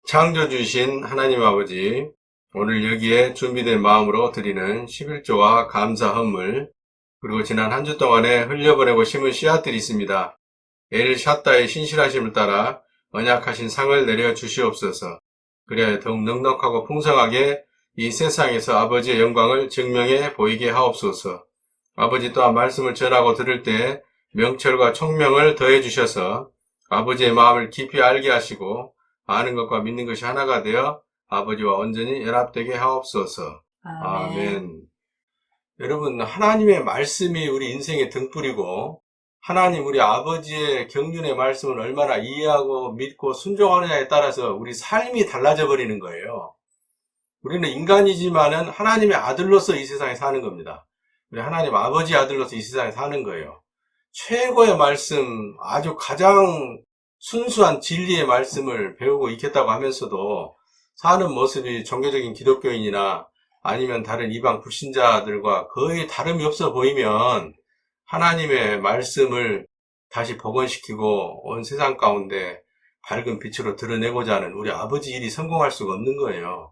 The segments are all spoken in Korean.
창조주신 하나님 아버지, 오늘 여기에 준비된 마음으로 드리는 11조와 감사 헌물, 그리고 지난 한 주 동안에 흘려보내고 심은 씨앗들이 있습니다. 엘 샤다의 신실하심을 따라 언약하신 상을 내려 주시옵소서. 그래야 더욱 넉넉하고 풍성하게 이 세상에서 아버지의 영광을 증명해 보이게 하옵소서. 아버지 또한 말씀을 전하고 들을 때 명철과 총명을 더해 주셔서 아버지의 마음을 깊이 알게 하시고 아는 것과 믿는 것이 하나가 되어 아버지와 온전히 연합되게 하옵소서. 아멘. 여러분, 하나님의 말씀이 우리 인생의 등불이고 하나님 우리 아버지의 경륜의 말씀을 얼마나 이해하고 믿고 순종하느냐에 따라서 우리 삶이 달라져 버리는 거예요. 우리는 인간이지만은 하나님의 아들로서 이 세상에 사는 겁니다. 우리 하나님 아버지 아들로서 이 세상에 사는 거예요. 최고의 말씀, 아주 가장 순수한 진리의 말씀을 배우고 있겠다고 하면서도 사는 모습이 종교적인 기독교인이나 아니면 다른 이방 불신자들과 거의 다름이 없어 보이면 하나님의 말씀을 다시 복원시키고 온 세상 가운데 밝은 빛으로 드러내고자 하는 우리 아버지 일이 성공할 수가 없는 거예요.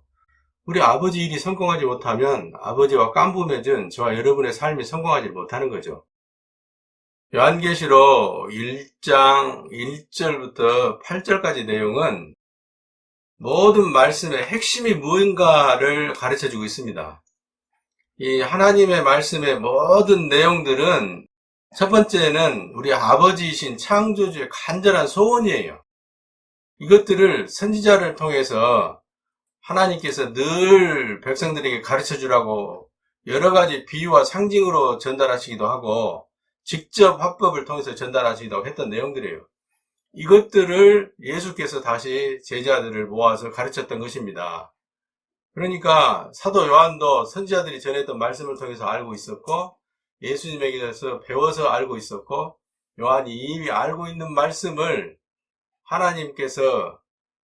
우리 아버지 일이 성공하지 못하면 아버지와 깐부 맺은 저와 여러분의 삶이 성공하지 못하는 거죠. 요한계시록 1장 1절부터 8절까지 내용은 모든 말씀의 핵심이 무엇인가를 가르쳐주고 있습니다. 이 하나님의 말씀의 모든 내용들은 첫 번째는 우리 아버지이신 창조주의 간절한 소원이에요. 이것들을 선지자를 통해서 하나님께서 늘 백성들에게 가르쳐주라고 여러 가지 비유와 상징으로 전달하시기도 하고 직접 화법을 통해서 전달하시기도 했던 내용들이에요. 이것들을 예수께서 다시 제자들을 모아서 가르쳤던 것입니다. 그러니까 사도 요한도 선지자들이 전했던 말씀을 통해서 알고 있었고 예수님에게서 배워서 알고 있었고 요한이 이미 알고 있는 말씀을 하나님께서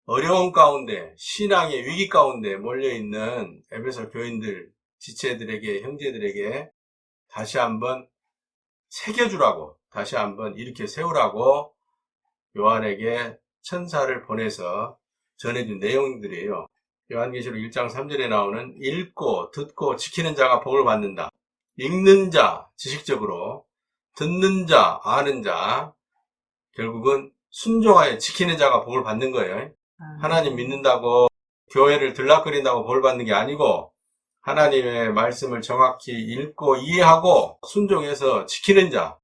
어려운 가운데 신앙의 위기 가운데 몰려있는 에베소 교인들, 지체들에게, 형제들에게 다시 한번 새겨주라고, 다시 한번 일으켜 세우라고 요한에게 천사를 보내서 전해준 내용들이에요. 요한계시록 1장 3절에 나오는 읽고 듣고 지키는 자가 복을 받는다. 읽는 자, 지식적으로, 듣는 자, 아는 자, 결국은 순종하여 지키는 자가 복을 받는 거예요. 하나님 믿는다고 교회를 들락거린다고 복을 받는 게 아니고 하나님의 말씀을 정확히 읽고 이해하고 순종해서 지키는 자,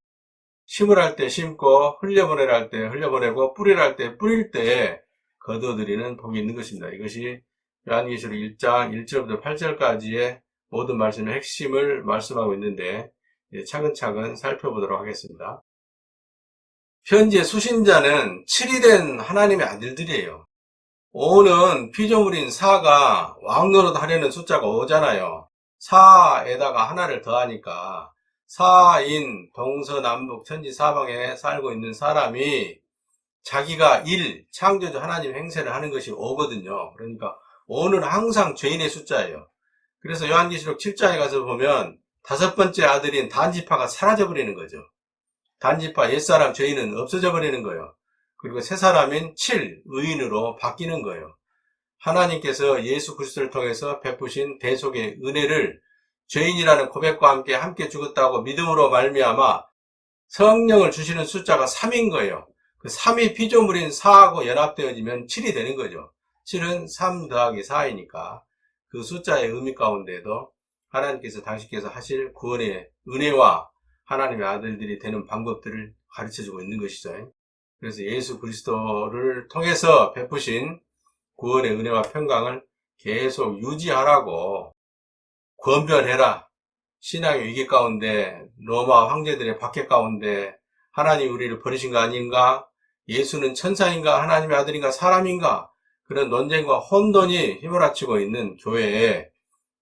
심으랄 때 심고 흘려보내라 할 때 흘려보내고 뿌리라 할 때 뿌릴 때 거둬들이는 복이 있는 것입니다. 이것이 요한계시록 1장 1절부터 8절까지의 모든 말씀의 핵심을 말씀하고 있는데 차근차근 살펴보도록 하겠습니다. 현재 수신자는 7이 된 하나님의 아들들이에요. 5는 피조물인 4가 왕노릇 하려는 숫자가 5잖아요. 4에다가 하나를 더하니까 4인 동서남북 천지사방에 살고 있는 사람이 자기가 1, 창조주 하나님 행세를 하는 것이 5거든요. 그러니까 5는 항상 죄인의 숫자예요. 그래서 요한계시록 7장에 가서 보면 다섯 번째 아들인 단지파가 사라져버리는 거죠. 단지파 옛사람 죄인은 없어져 버리는 거예요. 그리고 새 사람인 7, 의인으로 바뀌는 거예요. 하나님께서 예수 그리스도를 통해서 베푸신 대속의 은혜를 죄인이라는 고백과 함께 죽었다고 믿음으로 말미암아 성령을 주시는 숫자가 3인 거예요. 그 3이 피조물인 4하고 연합되어지면 7이 되는 거죠. 7은 3 더하기 4이니까 그 숫자의 의미 가운데도 하나님께서 당신께서 하실 구원의 은혜와 하나님의 아들들이 되는 방법들을 가르쳐주고 있는 것이죠. 그래서 예수 그리스도를 통해서 베푸신 구원의 은혜와 평강을 계속 유지하라고 권변해라. 신앙의 위기 가운데 로마 황제들의 박해 가운데 하나님 우리를 버리신 거 아닌가? 예수는 천사인가? 하나님의 아들인가? 사람인가? 그런 논쟁과 혼돈이 휘몰아치고 있는 교회에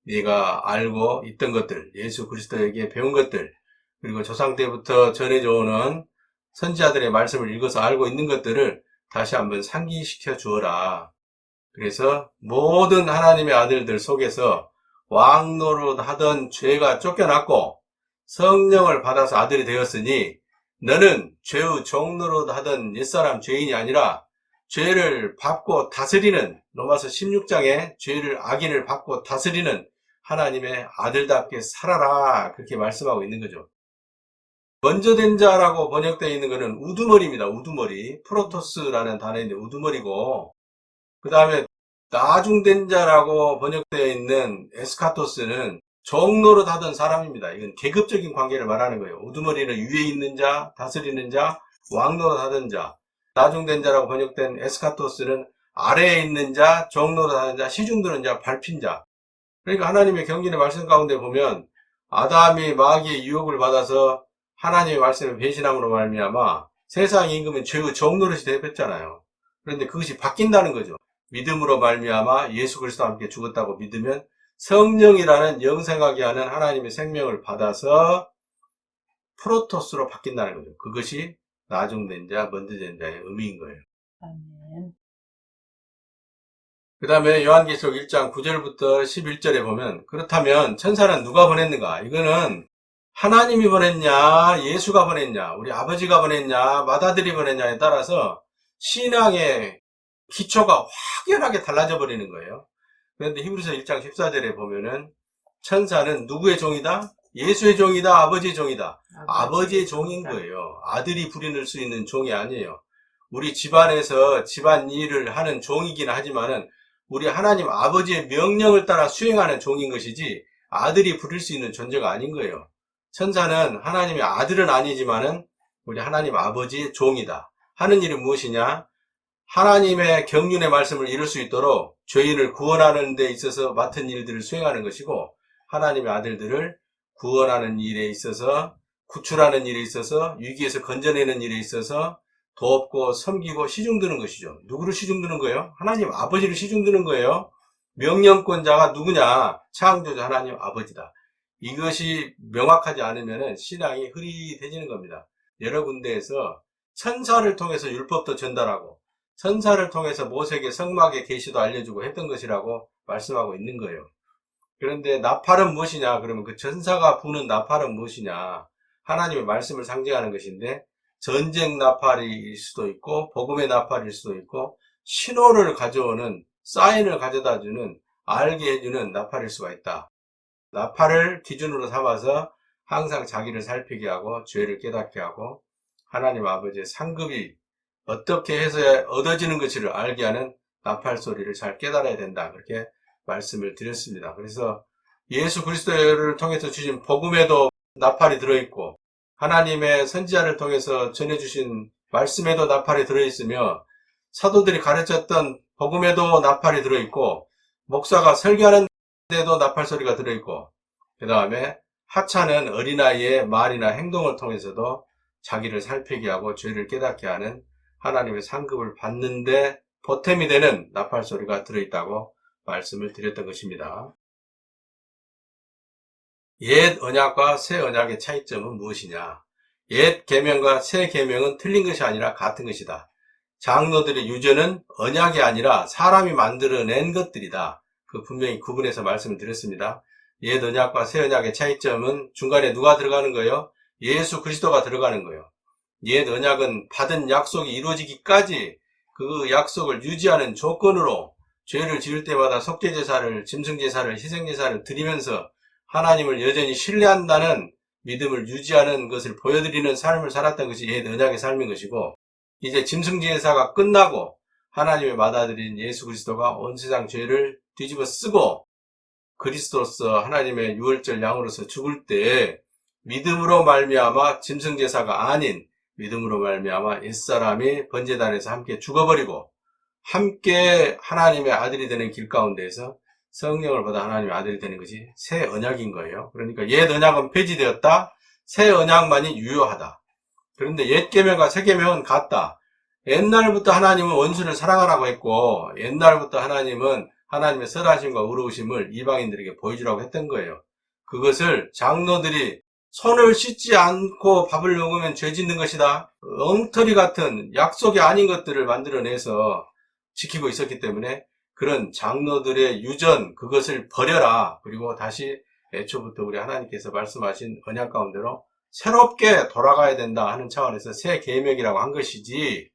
네가 알고 있던 것들, 예수 그리스도에게 배운 것들, 그리고 조상 때부터 전해져 오는 선지자들의 말씀을 읽어서 알고 있는 것들을 다시 한번 상기시켜 주어라. 그래서 모든 하나님의 아들들 속에서 왕노릇 하던 죄가 쫓겨났고 성령을 받아서 아들이 되었으니 너는 죄의 종노릇 하던 옛사람 죄인이 아니라 죄를 받고 다스리는, 로마서 16장에 죄를, 악인을 받고 다스리는 하나님의 아들답게 살아라, 그렇게 말씀하고 있는 거죠. 먼저 된 자라고 번역되어 있는 것은 우두머리입니다. 우두머리. 프로토스라는 단어인데 우두머리고, 그 다음에 나중된 자라고 번역되어 있는 에스카토스는 종노릇 하던 사람입니다. 이건 계급적인 관계를 말하는 거예요. 우두머리는 위에 있는 자, 다스리는 자, 왕노릇 하던 자. 나중된 자라고 번역된 에스카토스는 아래에 있는 자, 종노릇 하는 자, 시중드는 자, 밟힌 자. 그러니까 하나님의 경륜의 말씀 가운데 보면 아담이 마귀의 유혹을 받아서 하나님의 말씀을 배신함으로 말미암아 세상 임금은 죄의 종노릇이 되었잖아요. 그런데 그것이 바뀐다는 거죠. 믿음으로 말미암아 예수 그리스도와 함께 죽었다고 믿으면 성령이라는 영생하게 하는 하나님의 생명을 받아서 프로토스로 바뀐다는 거죠. 그것이 나중된 자, 먼저 된 자의 의미인 거예요. 아멘. 그 다음에 요한계시록 1장 9절부터 11절에 보면, 그렇다면 천사는 누가 보냈는가? 이거는 하나님이 보냈냐, 예수가 보냈냐, 우리 아버지가 보냈냐, 맏아들이 보냈냐에 따라서 신앙의 기초가 확연하게 달라져 버리는 거예요. 그런데 히브리서 1장 14절에 보면은 천사는 누구의 종이다? 예수의 종이다, 아버지의 종이다. 아버지의 종인 거예요. 아들이 부리는 수 있는 종이 아니에요. 우리 집안에서 집안 일을 하는 종이긴 하지만은 우리 하나님 아버지의 명령을 따라 수행하는 종인 것이지 아들이 부릴 수 있는 존재가 아닌 거예요. 천사는 하나님의 아들은 아니지만은 우리 하나님 아버지의 종이다. 하는 일이 무엇이냐? 하나님의 경륜의 말씀을 이룰 수 있도록 죄인을 구원하는 데 있어서 맡은 일들을 수행하는 것이고, 하나님의 아들들을 구원하는 일에 있어서, 구출하는 일에 있어서, 위기에서 건져내는 일에 있어서 돕고 섬기고 시중드는 것이죠. 누구를 시중드는 거예요? 하나님 아버지를 시중드는 거예요. 명령권자가 누구냐? 창조자 하나님 아버지다. 이것이 명확하지 않으면 신앙이 흐릿해지는 겁니다. 여러 군데에서 천사를 통해서 율법도 전달하고 천사를 통해서 모세에게 성막의 계시도 알려주고 했던 것이라고 말씀하고 있는 거예요. 그런데 나팔은 무엇이냐? 그러면 그 천사가 부는 나팔은 무엇이냐? 하나님의 말씀을 상징하는 것인데, 전쟁 나팔일 수도 있고 복음의 나팔일 수도 있고 신호를 가져오는, 사인을 가져다주는, 알게 해주는 나팔일 수가 있다. 나팔을 기준으로 삼아서 항상 자기를 살피게 하고 죄를 깨닫게 하고 하나님 아버지의 상급이 어떻게 해서야 얻어지는 것을 알게 하는 나팔 소리를 잘 깨달아야 된다, 그렇게 말씀을 드렸습니다. 그래서 예수 그리스도를 통해서 주신 복음에도 나팔이 들어있고 하나님의 선지자를 통해서 전해주신 말씀에도 나팔이 들어있으며 사도들이 가르쳤던 복음에도 나팔이 들어있고 목사가 설교하는 데도 나팔 소리가 들어있고, 그 다음에 하찮은 어린아이의 말이나 행동을 통해서도 자기를 살피게 하고 죄를 깨닫게 하는 하나님의 상급을 받는데 보탬이 되는 나팔 소리가 들어있다고 말씀을 드렸던 것입니다. 옛 언약과 새 언약의 차이점은 무엇이냐? 옛 계명과 새 계명은 틀린 것이 아니라 같은 것이다. 장로들의 유전은 언약이 아니라 사람이 만들어낸 것들이다. 그 분명히 구분해서 말씀을 드렸습니다. 옛 언약과 새 언약의 차이점은 중간에 누가 들어가는 거예요? 예수 그리스도가 들어가는 거예요. 옛 언약은 받은 약속이 이루어지기까지 그 약속을 유지하는 조건으로 죄를 지을 때마다 속죄제사를, 짐승제사를, 희생제사를 드리면서 하나님을 여전히 신뢰한다는 믿음을 유지하는 것을 보여드리는 삶을 살았던 것이 옛 언약의 삶인 것이고, 이제 짐승제사가 끝나고 하나님의 맏아들인 예수 그리스도가 온 세상 죄를 뒤집어 쓰고 그리스도로서 하나님의 유월절 양으로서 죽을 때 믿음으로 말미암아 짐승제사가 아닌 믿음으로 말미암아 옛사람이 번제단에서 함께 죽어버리고 함께 하나님의 아들이 되는 길 가운데에서 성령을 받아 하나님의 아들이 되는 것이 새 언약인 거예요. 그러니까 옛 언약은 폐지되었다. 새 언약만이 유효하다. 그런데 옛 계명과 새 계명은 같다. 옛날부터 하나님은 원수를 사랑하라고 했고 옛날부터 하나님은 하나님의 선하심과 의로우심을 이방인들에게 보여주라고 했던 거예요. 그것을 장로들이 손을 씻지 않고 밥을 먹으면 죄 짓는 것이다, 엉터리 같은 약속이 아닌 것들을 만들어내서 지키고 있었기 때문에 그런 장로들의 유전, 그것을 버려라. 그리고 다시 애초부터 우리 하나님께서 말씀하신 언약 가운데로 새롭게 돌아가야 된다 하는 차원에서 새 계명이라고 한 것이지,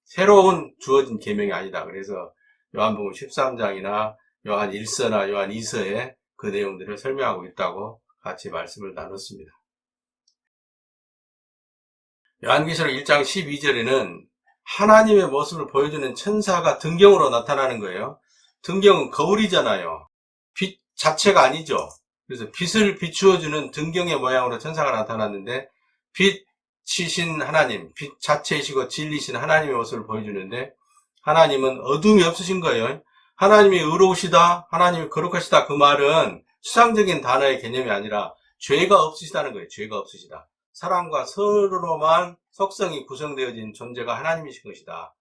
새로운 주어진 계명이 아니다. 그래서 요한복음 13장이나 요한 1서나 요한 2서에 그 내용들을 설명하고 있다고 같이 말씀을 나눴습니다. 요한계시록 1장 12절에는 하나님의 모습을 보여주는 천사가 등경으로 나타나는 거예요. 등경은 거울이잖아요. 빛 자체가 아니죠. 그래서 빛을 비추어주는 등경의 모양으로 천사가 나타났는데 빛이신 하나님, 빛 자체이시고 진리신 하나님의 모습을 보여주는데 하나님은 어둠이 없으신 거예요. 하나님이 의로우시다, 하나님이 거룩하시다 그 말은 추상적인 단어의 개념이 아니라 죄가 없으시다는 거예요. 죄가 없으시다. 사랑과 선으로만 속성이 구성되어진 존재가 하나님이신 것이다.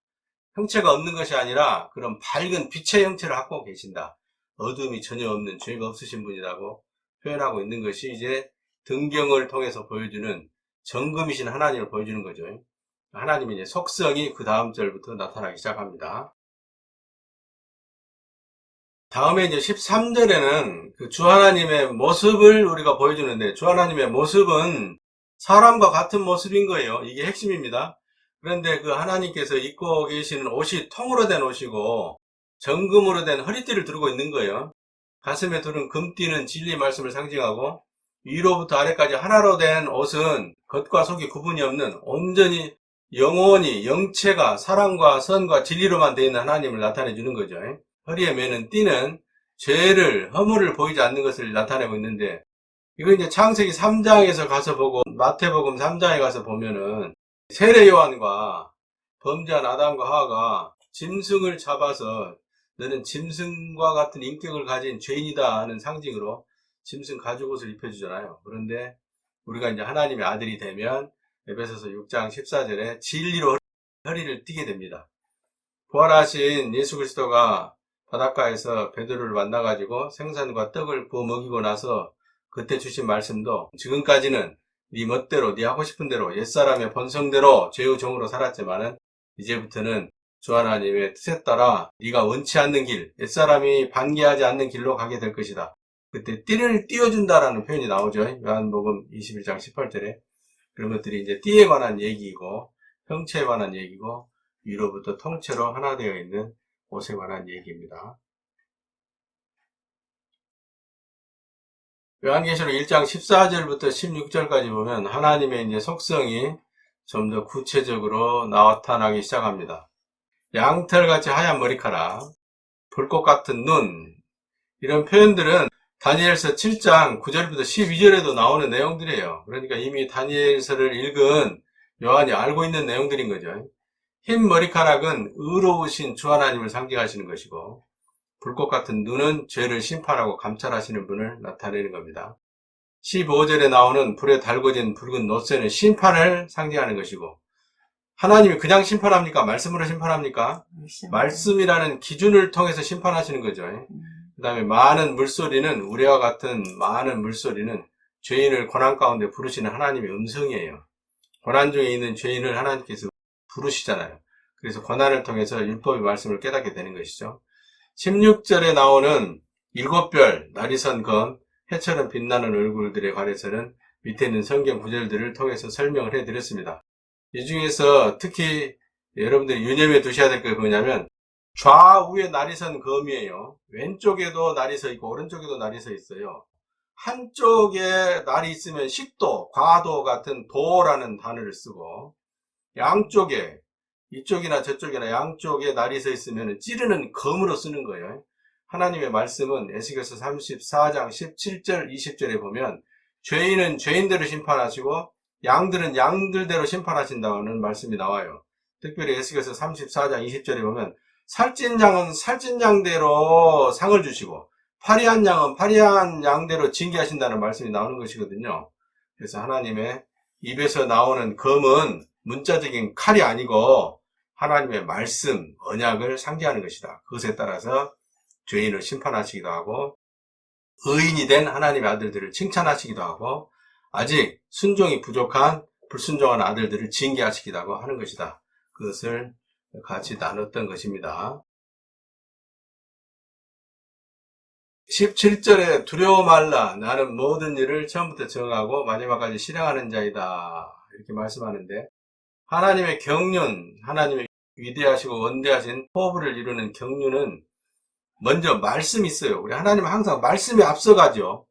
형체가 없는 것이 아니라 그런 밝은 빛의 형체를 갖고 계신다. 어둠이 전혀 없는 죄가 없으신 분이라고 표현하고 있는 것이 이제 등경을 통해서 보여주는 정금이신 하나님을 보여주는 거죠. 하나님의 이제 속성이 그 다음 절부터 나타나기 시작합니다. 다음에 이제 13절에는 그 주 하나님의 모습을 우리가 보여주는데 주 하나님의 모습은 사람과 같은 모습인 거예요. 이게 핵심입니다. 그런데 그 하나님께서 입고 계시는 옷이 통으로 된 옷이고 정금으로 된 허리띠를 두르고 있는 거예요. 가슴에 두른 금띠는 진리 말씀을 상징하고 위로부터 아래까지 하나로 된 옷은 겉과 속이 구분이 없는 온전히 영혼이 영체가 사랑과 선과 진리로만 되어 있는 하나님을 나타내 주는 거죠. 허리에 매는 띠는 죄를 허물을 보이지 않는 것을 나타내고 있는데 이거 이제 창세기 3장에서 가서 보고 마태복음 3장에 가서 보면은 세례 요한과 범죄한 아담과 하와가 짐승을 잡아서 너는 짐승과 같은 인격을 가진 죄인이다 하는 상징으로 짐승 가죽옷을 입혀주잖아요. 그런데 우리가 이제 하나님의 아들이 되면 에베소서 6장 14절에 진리로 허리를 띠게 됩니다. 부활하신 예수 그리스도가 바닷가에서 베드로를 만나가지고 생선과 떡을 구워 먹이고 나서 그때 주신 말씀도 지금까지는 네 멋대로 네 하고 싶은 대로 옛사람의 본성대로 죄의 종으로 살았지만은 이제부터는 주 하나님의 뜻에 따라 네가 원치 않는 길, 옛사람이 반기하지 않는 길로 가게 될 것이다. 그때 띠를 띄워준다라는 표현이 나오죠. 요한복음 21장 18절에. 그런 것들이 이제 띠에 관한 얘기이고 형체에 관한 얘기고 위로부터 통째로 하나 되어 있는 옷에 관한 얘기입니다. 요한계시록 1장 14절부터 16절까지 보면 하나님의 이제 속성이 좀 더 구체적으로 나타나기 시작합니다. 양털같이 하얀 머리카락, 불꽃 같은 눈, 이런 표현들은 다니엘서 7장 9절부터 12절에도 나오는 내용들이에요. 그러니까 이미 다니엘서를 읽은 요한이 알고 있는 내용들인 거죠. 흰 머리카락은 의로우신 주 하나님을 상징하시는 것이고 불꽃 같은 눈은 죄를 심판하고 감찰하시는 분을 나타내는 겁니다. 15절에 나오는 불에 달궈진 붉은 놋새는 심판을 상징하는 것이고 하나님이 그냥 심판합니까? 말씀으로 심판합니까? 말씀이라는 기준을 통해서 심판하시는 거죠. 그 다음에 많은 물소리는 우리와 같은 많은 물소리는 죄인을 고난 가운데 부르시는 하나님의 음성이에요. 고난 중에 있는 죄인을 하나님께서 부르시잖아요. 그래서 고난을 통해서 율법의 말씀을 깨닫게 되는 것이죠. 16절에 나오는 7별, 날이 선 검, 해처럼 빛나는 얼굴들에 관해서는 밑에 있는 성경 구절들을 통해서 설명을 해드렸습니다. 이 중에서 특히 여러분들이 유념해 두셔야 될 게 뭐냐면 좌우에 날이 선 검이에요. 왼쪽에도 날이 서 있고 오른쪽에도 날이 서 있어요. 한쪽에 날이 있으면 식도, 과도 같은 도라는 단어를 쓰고 양쪽에 이쪽이나 저쪽이나 양쪽에 날이 서 있으면 찌르는 검으로 쓰는 거예요. 하나님의 말씀은 에스겔서 34장 17절 20절에 보면 죄인은 죄인대로 심판하시고 양들은 양들대로 심판하신다는 말씀이 나와요. 특별히 에스겔서 34장 20절에 보면 살찐 양은 살찐 양대로 상을 주시고 파리한 양은 파리한 양대로 징계하신다는 말씀이 나오는 것이거든요. 그래서 하나님의 입에서 나오는 검은 문자적인 칼이 아니고 하나님의 말씀, 언약을 상징하는 것이다. 그것에 따라서 죄인을 심판하시기도 하고 의인이 된 하나님의 아들들을 칭찬하시기도 하고 아직 순종이 부족한 불순종한 아들들을 징계하시기도 하고 하는 것이다. 그것을 같이 나눴던 것입니다. 17절에 두려워 말라 나는 모든 일을 처음부터 정하고 마지막까지 실행하는 자이다 이렇게 말씀하는데 하나님의 경륜, 하나님의 위대하시고 원대하신 포부를 이루는 경륜은 먼저 말씀이 있어요. 우리 하나님은 항상 말씀이 앞서가죠.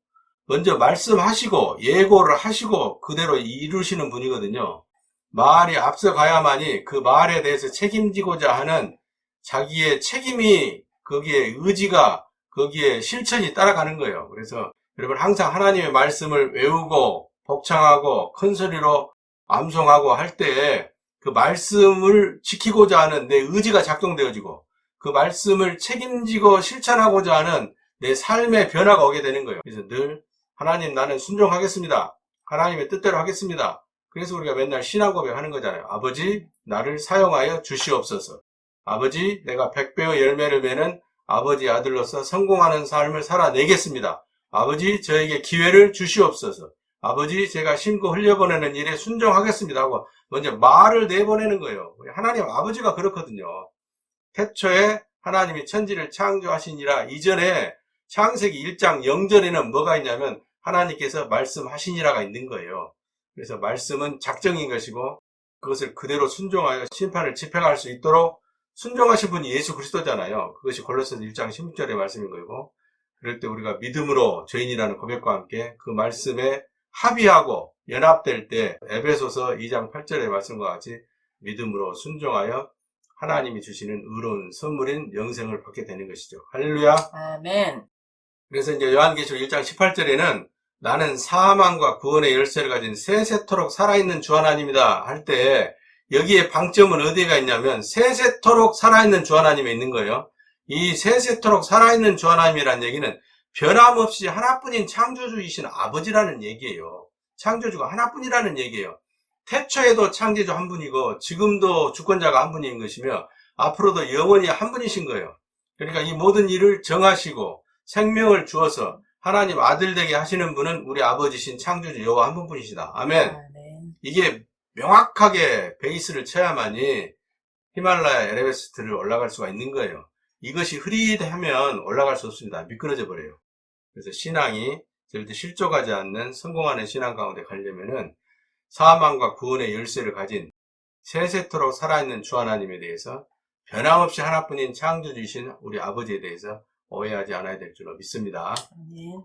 먼저 말씀하시고 예고를 하시고 그대로 이루시는 분이거든요. 말이 앞서가야만이 그 말에 대해서 책임지고자 하는 자기의 책임이, 거기에 의지가, 거기에 실천이 따라가는 거예요. 그래서 여러분 항상 하나님의 말씀을 외우고 복창하고 큰 소리로 암송하고 할 때에 그 말씀을 지키고자 하는 내 의지가 작동되어지고 그 말씀을 책임지고 실천하고자 하는 내 삶의 변화가 오게 되는 거예요. 그래서 늘 하나님, 나는 순종하겠습니다. 하나님의 뜻대로 하겠습니다. 그래서 우리가 맨날 신앙 고백하는 거잖아요. 아버지, 나를 사용하여 주시옵소서. 아버지, 내가 100배의 열매를 맺는 아버지 아들로서 성공하는 삶을 살아내겠습니다. 아버지, 저에게 기회를 주시옵소서. 아버지, 제가 심고 흘려보내는 일에 순종하겠습니다 하고 먼저 말을 내보내는 거예요. 하나님 아버지가 그렇거든요. 태초에 하나님이 천지를 창조하시니라 이전에 창세기 1장 0절에는 뭐가 있냐면 하나님께서 말씀하시니라가 있는 거예요. 그래서 말씀은 작정인 것이고 그것을 그대로 순종하여 심판을 집행할 수 있도록 순종하신 분이 예수 그리스도잖아요. 그것이 골로새서 1장 16절의 말씀인 거고, 그럴 때 우리가 믿음으로 죄인이라는 고백과 함께 그 말씀에 합의하고 연합될 때 에베소서 2장 8절의 말씀과 같이 믿음으로 순종하여 하나님이 주시는 의로운 선물인 영생을 받게 되는 것이죠. 할렐루야. 아멘. 그래서 이제 요한계시록 1장 18절에는 나는 사망과 구원의 열쇠를 가진 세세토록 살아있는 주 하나님이다 할 때 여기에 방점은 어디가 있냐면 세세토록 살아있는 주 하나님에 있는 거예요. 이 세세토록 살아있는 주 하나님이라는 얘기는 변함없이 하나뿐인 창조주이신 아버지라는 얘기예요. 창조주가 하나뿐이라는 얘기예요. 태초에도 창조주 한 분이고 지금도 주권자가 한 분인 것이며 앞으로도 영원히 한 분이신 거예요. 그러니까 이 모든 일을 정하시고 생명을 주어서 하나님 아들 되게 하시는 분은 우리 아버지신 창조주 여호와 한 분뿐이시다. 아멘. 아멘. 이게 명확하게 베이스를 쳐야만이 히말라야 에베레스트를 올라갈 수가 있는 거예요. 이것이 흐릿하면 올라갈 수 없습니다. 미끄러져 버려요. 그래서 신앙이 절대 실족하지 않는 성공하는 신앙 가운데 가려면은 사망과 구원의 열쇠를 가진 세세토록 살아있는 주 하나님에 대해서 변함없이 하나뿐인 창조주이신 우리 아버지에 대해서 오해하지 않아야 될 줄로 믿습니다. 아멘.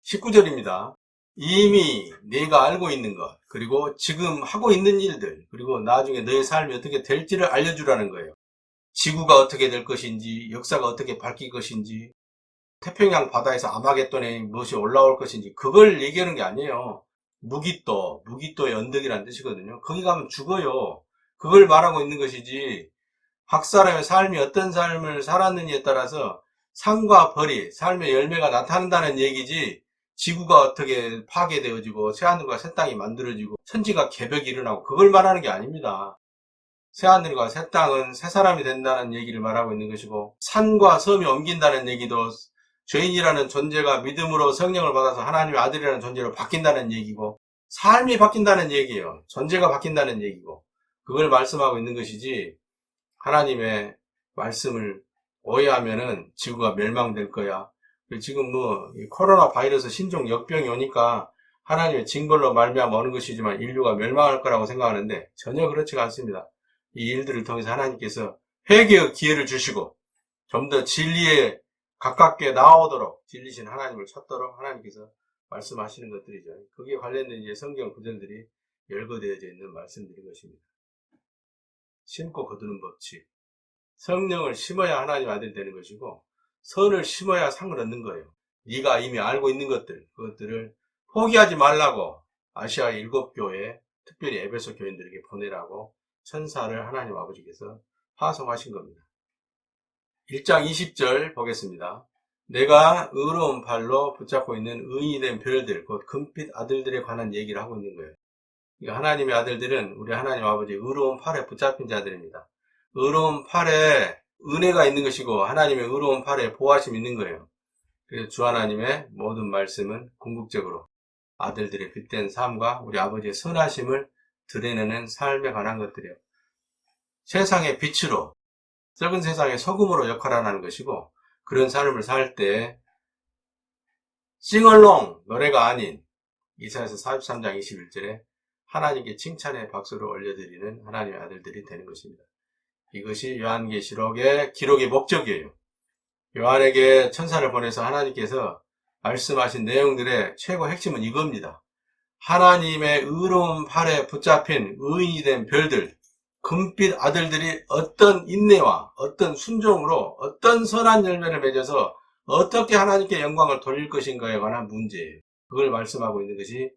19절입니다. 이미 네가 알고 있는 것, 그리고 지금 하고 있는 일들, 그리고 나중에 너의 삶이 어떻게 될지를 알려주라는 거예요. 지구가 어떻게 될 것인지, 역사가 어떻게 바뀔 것인지, 태평양 바다에서 아마겟돈에 무엇이 올라올 것인지 그걸 얘기하는 게 아니에요. 무기또의 언덕이라는 뜻이거든요. 거기 가면 죽어요. 그걸 말하고 있는 것이지 각 사람의 삶이 어떤 삶을 살았느냐에 따라서 상과 벌이, 삶의 열매가 나타난다는 얘기지 지구가 어떻게 파괴되어지고 새하늘과 새 땅이 만들어지고 천지가 개벽이 일어나고 그걸 말하는 게 아닙니다. 새하늘과 새 땅은 새 사람이 된다는 얘기를 말하고 있는 것이고 산과 섬이 옮긴다는 얘기도 죄인이라는 존재가 믿음으로 성령을 받아서 하나님의 아들이라는 존재로 바뀐다는 얘기고 삶이 바뀐다는 얘기예요. 존재가 바뀐다는 얘기고 그걸 말씀하고 있는 것이지 하나님의 말씀을 오해하면은 지구가 멸망될 거야. 지금 이 코로나 바이러스 신종 역병이 오니까 하나님의 징벌로 말미암아 오는 것이지만 인류가 멸망할 거라고 생각하는데 전혀 그렇지가 않습니다. 이 일들을 통해서 하나님께서 회개의 기회를 주시고 좀 더 진리에 가깝게 나오도록 진리신 하나님을 찾도록 하나님께서 말씀하시는 것들이죠. 거기에 관련된 이제 성경 구절들이 열거되어져 있는 말씀들인 것입니다. 심고 거두는 법칙. 성령을 심어야 하나님 아들이 되는 것이고 선을 심어야 상을 얻는 거예요. 네가 이미 알고 있는 것들, 그것들을 포기하지 말라고 아시아의 7교회, 특별히 에베소 교인들에게 보내라고 천사를 하나님 아버지께서 파송하신 겁니다. 1장 20절 보겠습니다. 내가 의로운 팔로 붙잡고 있는 의인이 된 별들, 곧 금빛 아들들에 관한 얘기를 하고 있는 거예요. 그러니까 하나님의 아들들은 우리 하나님 아버지 의로운 팔에 붙잡힌 자들입니다. 의로운 팔에 은혜가 있는 것이고 하나님의 의로운 팔에 보호하심이 있는 거예요. 그래서 주 하나님의 모든 말씀은 궁극적으로 아들들의 빛된 삶과 우리 아버지의 선하심을 드러내는 삶에 관한 것들이에요. 세상의 빛으로, 썩은 세상의 소금으로 역할하는 것이고 그런 삶을 살 때 싱얼롱 노래가 아닌 이사야서 43장 21절에 하나님께 칭찬의 박수를 올려드리는 하나님의 아들들이 되는 것입니다. 이것이 요한계시록의 기록의 목적이에요. 요한에게 천사를 보내서 하나님께서 말씀하신 내용들의 최고 핵심은 이겁니다. 하나님의 의로운 팔에 붙잡힌 의인이 된 별들, 금빛 아들들이 어떤 인내와 어떤 순종으로 어떤 선한 열매를 맺어서 어떻게 하나님께 영광을 돌릴 것인가에 관한 문제예요. 그걸 말씀하고 있는 것이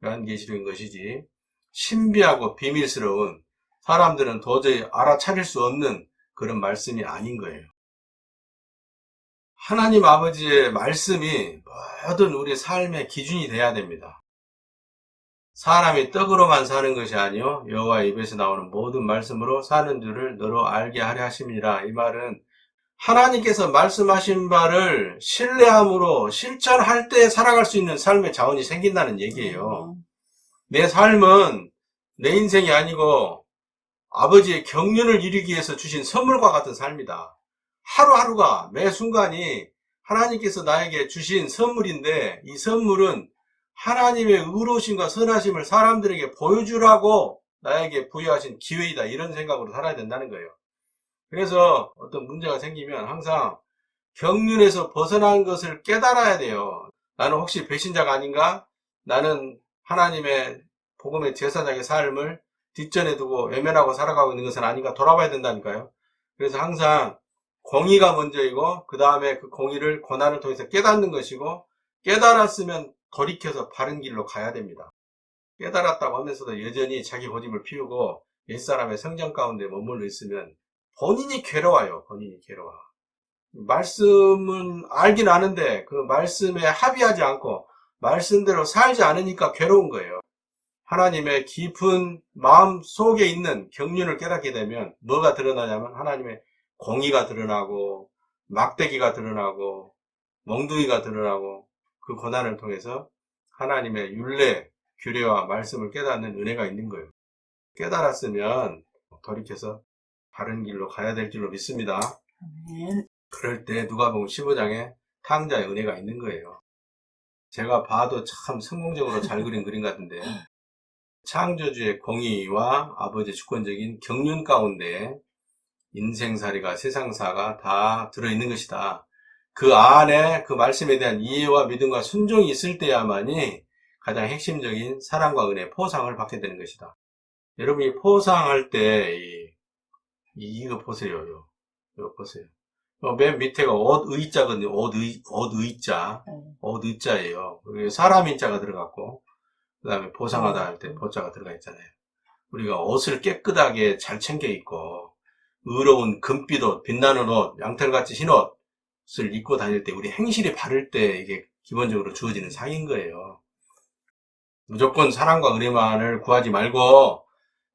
요한계시록인 것이지, 신비하고 비밀스러운, 사람들은 도저히 알아차릴 수 없는 그런 말씀이 아닌 거예요. 하나님 아버지의 말씀이 모든 우리 삶의 기준이 돼야 됩니다. 사람이 떡으로만 사는 것이 아니요 여호와의 입에서 나오는 모든 말씀으로 사는 줄을 너로 알게 하려 하심이라. 이 말은 하나님께서 말씀하신 바를 신뢰함으로 실천할 때 살아갈 수 있는 삶의 자원이 생긴다는 얘기예요. 내 삶은 내 인생이 아니고 아버지의 경륜을 이루기 위해서 주신 선물과 같은 삶이다. 하루하루가, 매 순간이 하나님께서 나에게 주신 선물인데, 이 선물은 하나님의 의로우심과 선하심을 사람들에게 보여주라고 나에게 부여하신 기회이다. 이런 생각으로 살아야 된다는 거예요. 그래서 어떤 문제가 생기면 항상 경륜에서 벗어난 것을 깨달아야 돼요. 나는 혹시 배신자가 아닌가? 나는 하나님의 복음의 제사장의 삶을 뒷전에 두고 외면하고 살아가고 있는 것은 아닌가? 돌아봐야 된다니까요. 그래서 항상 공의가 먼저이고 그 다음에 그 공의를 고난을 통해서 깨닫는 것이고, 깨달았으면 돌이켜서 바른 길로 가야 됩니다. 깨달았다고 하면서도 여전히 자기 고집을 피우고 옛사람의 성장 가운데 머물러 있으면 본인이 괴로워요. 본인이 괴로워. 말씀은 알긴 아는데 그 말씀에 합의하지 않고 말씀대로 살지 않으니까 괴로운 거예요. 하나님의 깊은 마음 속에 있는 경륜을 깨닫게 되면 뭐가 드러나냐면 하나님의 공의가 드러나고 막대기가 드러나고 멍둥이가 드러나고, 그 고난을 통해서 하나님의 율례, 규례와 말씀을 깨닫는 은혜가 있는 거예요. 깨달았으면 돌이켜서 바른 길로 가야 될 줄로 믿습니다. 아멘. 그럴 때 누가복음 15장에 탕자의 은혜가 있는 거예요. 제가 봐도 참 성공적으로 잘 그린 그림 같은데, 창조주의 공의와 아버지의 주권적인 경륜 가운데 인생살이가 세상사가 다 들어있는 것이다. 그 안에 그 말씀에 대한 이해와 믿음과 순종이 있을 때야만이 가장 핵심적인 사랑과 은혜, 포상을 받게 되는 것이다. 여러분이 포상할 때 이거 보세요. 이거 보세요. 맨 밑에가 옷의자거든요. 옷의자. 옷의자예요. 사람 인자가 들어갔고, 그 다음에 보상하다 할 때 보자가 들어가 있잖아요. 우리가 옷을 깨끗하게 잘 챙겨 입고 의로운 금빛 옷, 빛나는 옷, 양털같이 흰 옷을 입고 다닐 때 우리 행실이 바를 때 이게 기본적으로 주어지는 상인 거예요. 무조건 사랑과 은혜만을 구하지 말고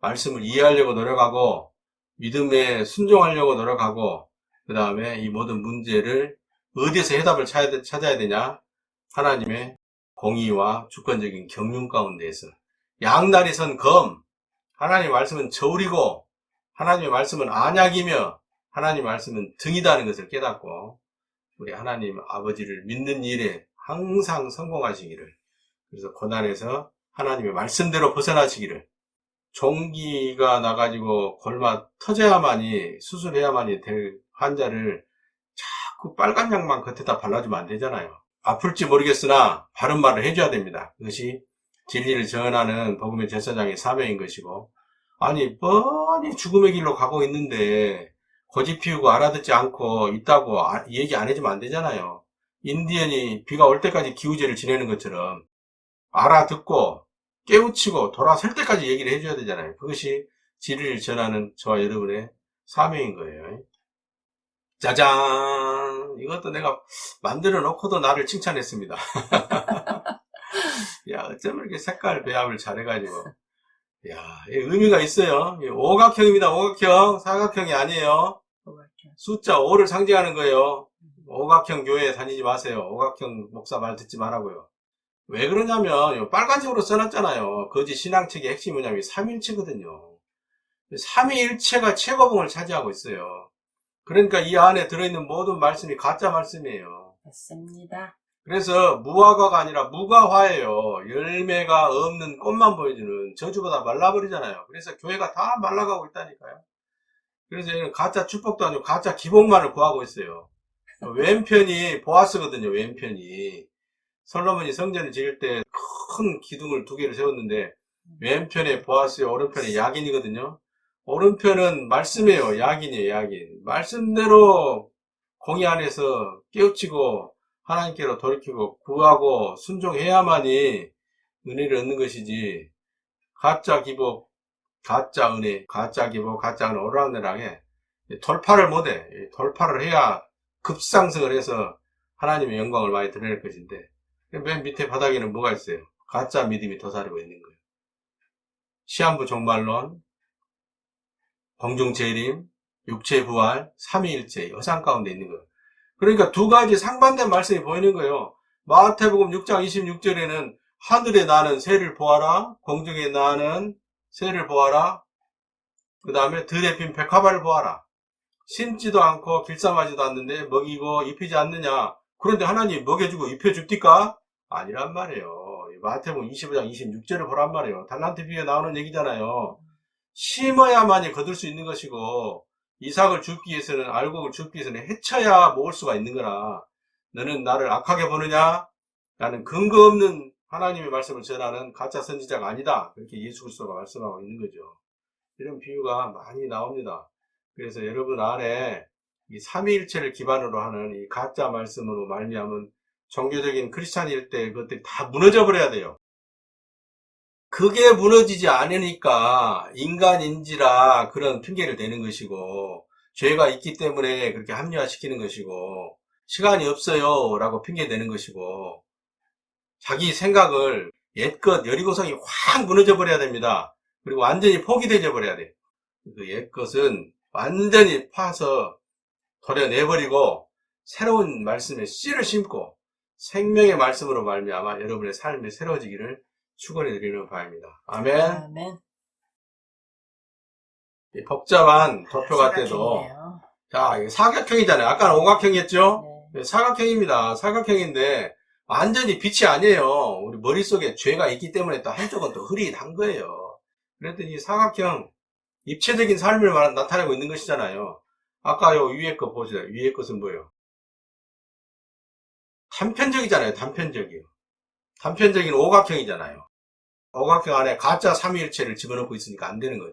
말씀을 이해하려고 노력하고 믿음에 순종하려고 노력하고, 그 다음에 이 모든 문제를 어디에서 해답을 찾아야 되냐? 하나님의 공의와 주권적인 경륜 가운데에서. 양날이 선 검, 하나님의 말씀은 저울이고 하나님의 말씀은 안약이며 하나님의 말씀은 등이다는 것을 깨닫고 우리 하나님 아버지를 믿는 일에 항상 성공하시기를, 그래서 고난에서 하나님의 말씀대로 벗어나시기를, 종기가 나가지고 골마 터져야만이, 수술해야만이 될 환자를 자꾸 빨간 약만 겉에다 발라주면 안 되잖아요. 아플지 모르겠으나 바른 말을 해줘야 됩니다. 그것이 진리를 전하는 복음의 제사장의 사명인 것이고, 아니 뻔히 죽음의 길로 가고 있는데 고집 피우고 알아듣지 않고 있다고 얘기 안 해주면 안 되잖아요. 인디언이 비가 올 때까지 기우제를 지내는 것처럼 알아듣고 깨우치고 돌아설 때까지 얘기를 해줘야 되잖아요. 그것이 진리를 전하는 저와 여러분의 사명인 거예요. 짜잔! 이것도 내가 만들어 놓고도 나를 칭찬했습니다. 야, 어쩌면 이렇게 색깔 배합을 잘해가지고. 야, 의미가 있어요. 오각형입니다. 오각형. 사각형이 아니에요. 숫자 5를 상징하는 거예요. 오각형 교회에 다니지 마세요. 오각형 목사 말 듣지 말라고요. 왜 그러냐면 빨간색으로 써놨잖아요. 거짓 신앙책의 핵심이 뭐냐면 삼위일체거든요. 삼위일체가 최고봉을 차지하고 있어요. 그러니까 이 안에 들어있는 모든 말씀이 가짜 말씀이에요. 맞습니다. 그래서 무화과가 아니라 무가화예요. 열매가 없는 꽃만 보여주는, 저주보다 말라버리잖아요. 그래서 교회가 다 말라가고 있다니까요. 그래서 얘는 가짜 축복도 아니고 가짜 기복만을 구하고 있어요. 왼편이 보아스거든요. 왼편이 솔로몬이 성전을 지을 때 큰 기둥을 두 개를 세웠는데 왼편에 보아스요, 오른편에 야긴이거든요. 오른편은 말씀이에요. 야긴이에요. 야긴. 말씀대로 공의 안에서 깨우치고 하나님께로 돌이키고 구하고 순종해야만이 은혜를 얻는 것이지, 가짜 기복, 가짜 은혜, 가짜 기복, 가짜 은혜 오르락내락해 돌파를 못해. 돌파를 해야 급상승을 해서 하나님의 영광을 많이 드러낼 것인데, 맨 밑에 바닥에는 뭐가 있어요? 가짜 믿음이 도사리고 있는 거예요. 시한부 종말론, 공중재림, 육체부활, 삼위일체, 여상 가운데 있는 거예요. 그러니까 두 가지 상반된 말씀이 보이는 거예요. 마태복음 6장 26절에는 하늘에 나는 새를 보아라, 공중에 나는 새를 보아라, 그 다음에 들에 핀 백합화를 보아라. 심지도 않고 길쌈하지도 않는데 먹이고 입히지 않느냐. 그런데 하나님 먹여주고 입혀줍니까? 아니란 말이에요. 마태복음 25장 26절을 보란 말이에요. 달란트 비유에 나오는 얘기잖아요. 심어야만이 거둘 수 있는 것이고, 이삭을 줍기 위해서는, 알곡을 줍기 위해서는 해쳐야 모을 수가 있는 거라. 너는 나를 악하게 보느냐? 나는 근거 없는 하나님의 말씀을 전하는 가짜 선지자가 아니다. 그렇게 예수 그리스도가 말씀하고 있는 거죠. 이런 비유가 많이 나옵니다. 그래서 여러분 안에 이 삼위일체를 기반으로 하는 이 가짜 말씀으로 말미암은 종교적인 크리스찬일 때 그것들이 다 무너져 버려야 돼요. 그게 무너지지 않으니까 인간인지라 그런 핑계를 대는 것이고, 죄가 있기 때문에 그렇게 합리화시키는 것이고, 시간이 없어요 라고 핑계 대는 것이고, 자기 생각을 옛것 여리고성이 확 무너져 버려야 됩니다. 그리고 완전히 포기되져 버려야 돼요. 그 옛것은 완전히 파서 도려내버리고 새로운 말씀에 씨를 심고 생명의 말씀으로 말미암아 여러분의 삶이 새로워지기를 축원해 드리는 바입니다. 아멘. 아멘. 이 복잡한 도표가 때도, 자, 이게 사각형이잖아요. 아까는 오각형이었죠? 네. 사각형입니다. 사각형인데 완전히 빛이 아니에요. 우리 머릿속에 죄가 있기 때문에 또 한쪽은 또 흐릿한 거예요. 그랬더니 사각형, 입체적인 삶을 나타내고 있는 것이잖아요. 아까 요 위에 거 보세요. 위에 것은 뭐예요? 단편적이잖아요. 단편적이요. 단편적인 오각형이잖아요. 오각형 안에 가짜 삼위일체를 집어넣고 있으니까 안 되는 거죠.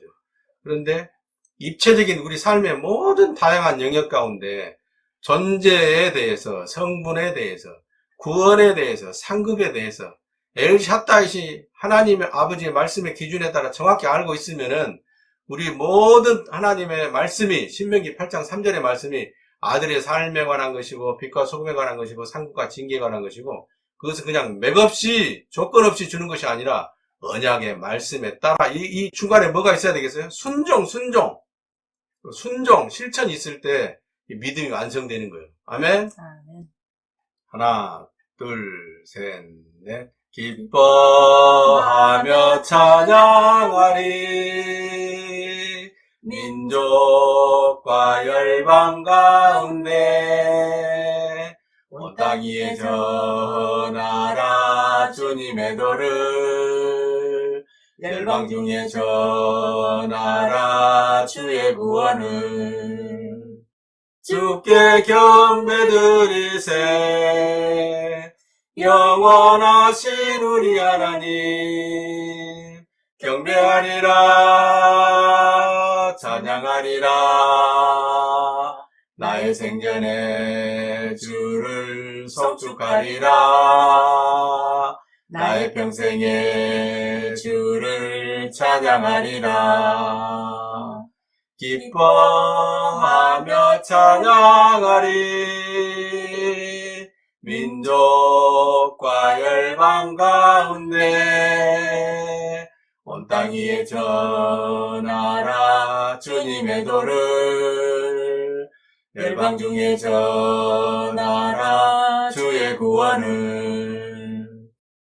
그런데 입체적인 우리 삶의 모든 다양한 영역 가운데 존재에 대해서, 성분에 대해서, 구원에 대해서, 상급에 대해서 엘샤다이시 하나님의 아버지의 말씀의 기준에 따라 정확히 알고 있으면은 우리 모든 하나님의 말씀이, 신명기 8장 3절의 말씀이 아들의 삶에 관한 것이고 빛과 소금에 관한 것이고 상급과 징계에 관한 것이고, 그것은 그냥 맥없이 조건 없이 주는 것이 아니라 언약의 말씀에 따라 이 중간에 뭐가 있어야 되겠어요? 순종, 실천이 있을 때 믿음이 완성되는 거예요. 아멘. 아멘. 하나, 둘, 셋, 넷. 기뻐하며 찬양하리 민족과 열방 가운데 온 땅 위에 전하라 주님의 도를, 열방 중에 전하라 주의 구원을. 주께 경배드리세 영원하신 우리 하나님. 경배하리라 찬양하리라 나의 생전에 주를 송축하리라 나의 평생에 주를 찬양하리라. 기뻐하며 찬양하리 민족과 열방 가운데 온 땅 위에 전하라 주님의 도를, 열방 중에 전하라 주의 구원을.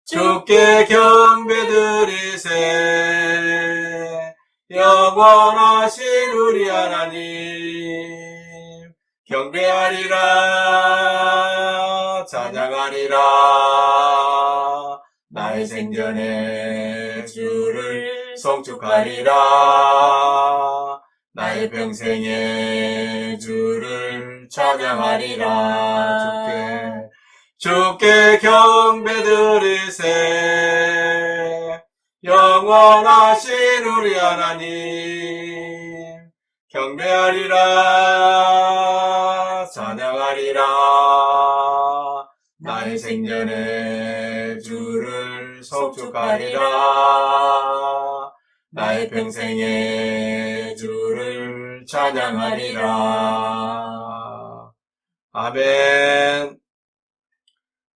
주께 경배드리세 영원하신 우리 하나님. 경배하리라 찬양하리라 나의 생전에 주를 송축하리라 나의 평생에 주를 찬양하리라 주께 경배드리세 영원하신 우리 하나님 경배하리라 찬양하리라 나의 생전에 주를 송축하리라 나의 평생에 주를 찬양하리라. 아멘.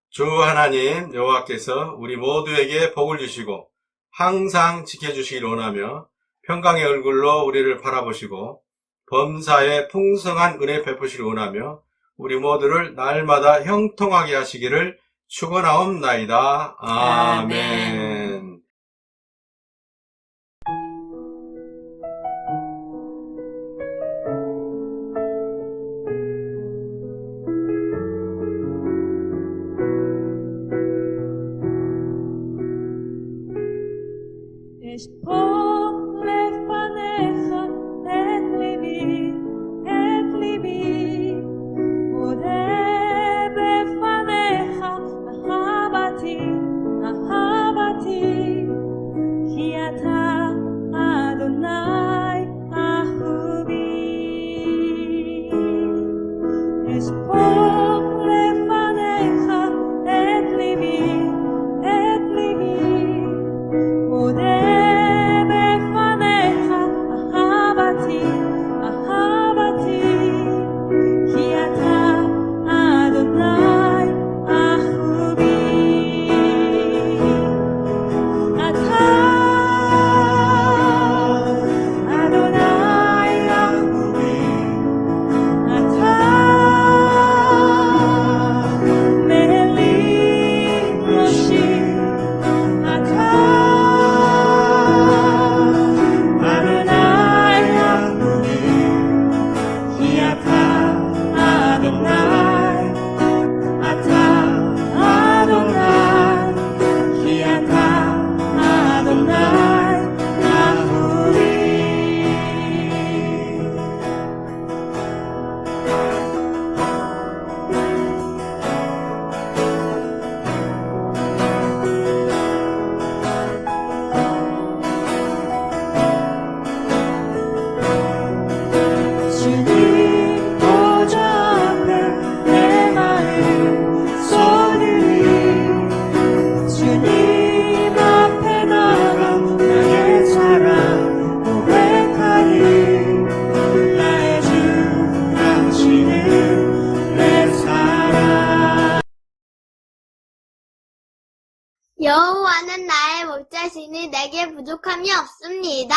주 하나님 여호와께서 우리 모두에게 복을 주시고 항상 지켜주시길 원하며 평강의 얼굴로 우리를 바라보시고 범사에 풍성한 은혜 베푸시길 원하며 우리 모두를 날마다 형통하게 하시기를 축원하옵나이다. 아멘. אשפוך לפניך את ליבי, מודה בפניך אהבתי, כי אתה אדוני אהובי. אשפוך לפניך את ליבי, מודה 여호와는 나의 목자시니 내게 부족함이 없습니다.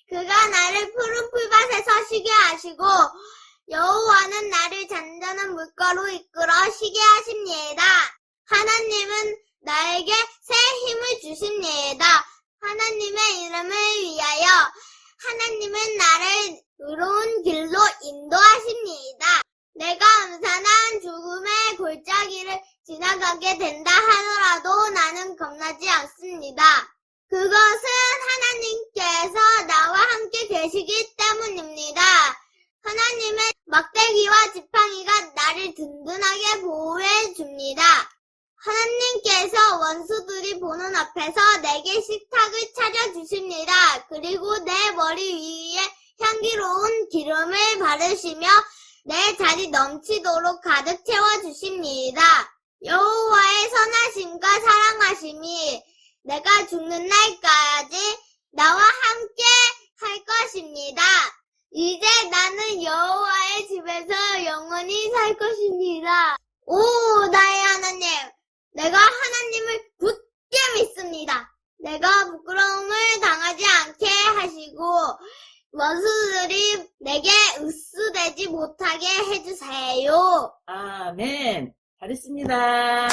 그가 나를 푸른 풀밭에서 쉬게 하시고 여호와는 나를 잔잔한 물가로 이끌어 쉬게 하십니다. 하나님은 나에게 새 힘을 주십니다. 하나님의 이름을 위하여 하나님은 나를 의로운 길로 인도하십니다. 내가 음산한 죽음의 골짜기를 지나가게 된다 하더라도 나는 겁나지 않습니다. 그것은 하나님께서 나와 함께 계시기 때문입니다. 하나님의 막대기와 지팡이가 나를 든든하게 보호해 줍니다. 하나님께서 원수들이 보는 앞에서 내게 식탁을 차려주십니다. 그리고 내 머리 위에 향기로운 기름을 바르시며 내 자리 넘치도록 가득 채워주십니다. 여호와의 선하심과 사랑하심이 내가 죽는 날까지 나와 함께 할 것입니다. 이제 나는 여호와의 집에서 영원히 살 것입니다. 오, 나의 하나님, 내가 하나님을 굳게 믿습니다. 내가 부끄러움을 당하지 않게 하시고 원수들이 내게 으스대지 못하게 해주세요. 아멘. 잘했습니다.